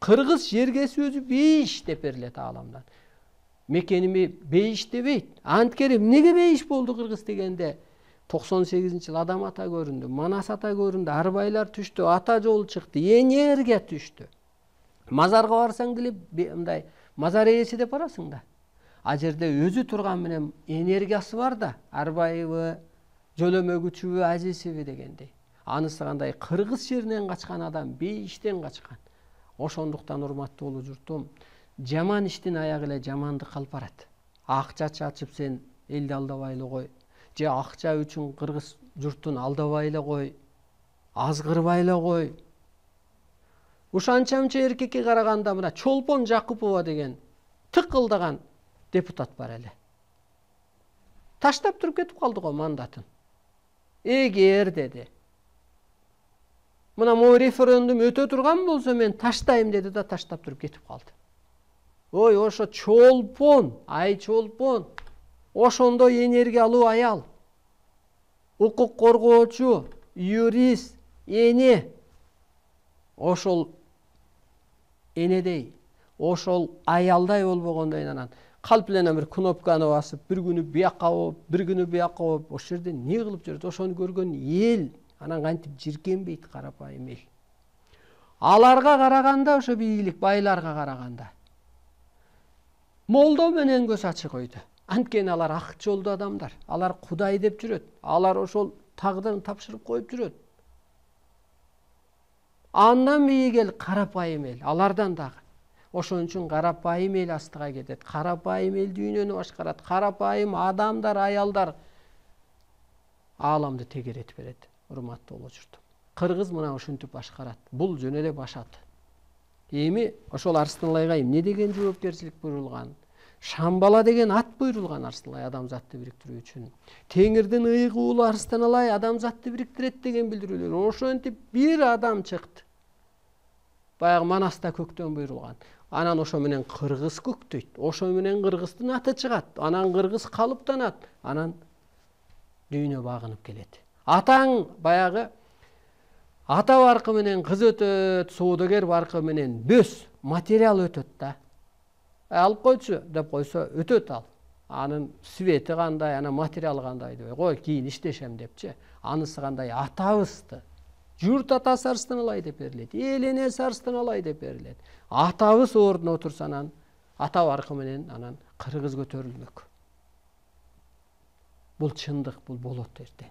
Кыргыз жергеси өзү бейиш деп берилет ааламдан. Мекеними бейиш дебейт. Анткени эмнеге бейиш болду Кыргыз дегенде 98-жылы Адам ата көрүндү, Манас ата көрүндү, арбайлар түштү, ата жол чыкты, энергия түштү. Мазарга барсаң деле мындай мазар ээси деп барасың да. А жерде өзү турган менен энергиясы бар да, арбайбы, жөлөмөгүчүбү, азисиби дегендей. Анысы кандай Кыргыз жеринен качкан адам бейиштен качкан. Ошондуктан урматтуу болуу журтум, жаман иштин аягы эле жамандыкка алып барат. Акча чачып сен элди алдабай эле кой, же акча үчүн кыргыз журтун алдабай эле кой, азгырбай эле кой. Ушанча эркекке караганда мына Чолпон Жакупова деген тыкылдаган депутат бар эле. Таштап туруп кетип калды го мандатын. Эгер деди, мына могу референдум өтө турган болсо мен таштайм деди да таштап туруп кетип калды. Ой, ошо Чолпон, ай Чолпон, ошондой энергиялуу аял, укук коргоочу, юрист, эне, ошол энедей, ошол аялдай болбогондо анан калп эле бир кнопканы басып, бир күнү бияка болуп, бир күнү бияка болуп, ошол жерде эмне кылып жүрөт? Ошону көргөн эл анан кантип жиркенбейт карапайым эл. Аларга караганда ошо бийлик байларга караганда молдо менен көз ачык ойду. Анткени алар ак жолдуу адамдар, алар Кудай деп жүрөт, алар ошол тагдырын тапшырып коюп жүрөт. Андан бийигел карапайым эл, алардан дагы. Ошон үчүн карапайым эл астыга кетет, карапайым эл дүйнөнү башкарат, карапайым адамдар, аялдар ааламды тегеретип берет. Урматтуу болуу журтум. Кыргыз мына ушинтип башкарат. Бул жөн эле башат. Эми ошол Арсаналайга эмне деген жоопкерчилик буйрулган? Шамбала деген ат буйрулган Арсаналай адамзатты бириктирүү үчүн. Теңирдин ыйыгы уулу Арсаналай адамзатты бириктирет деген билдирүүлөр. Ошентип бир адам чыкты. Баягы Манаста көктөн буйрулган. Анан ошо менен кыргыз көктөйт. Ошо менен кыргыздын аты чыгат. Анан кыргыз калыптанат. Анан дүйнө багынып келет. Атаң баягы ата баркы менен кыз өтөт, соодагер баркы менен бөс, материал өтөт да. Алып койчу деп койсо өтөт ал. Анын свети кандай, анан материалы кандай дебей кой, кийин иштешем депчи. Анысы кандай атабызды. Журт атасы Арсаналай деп берилет, эл энеси Арсаналай деп берилет. Атабыз ордуна отурса анан ата баркы менен анан кыргыз көтөрүлмөк. Бул чындык, бул болот эртең.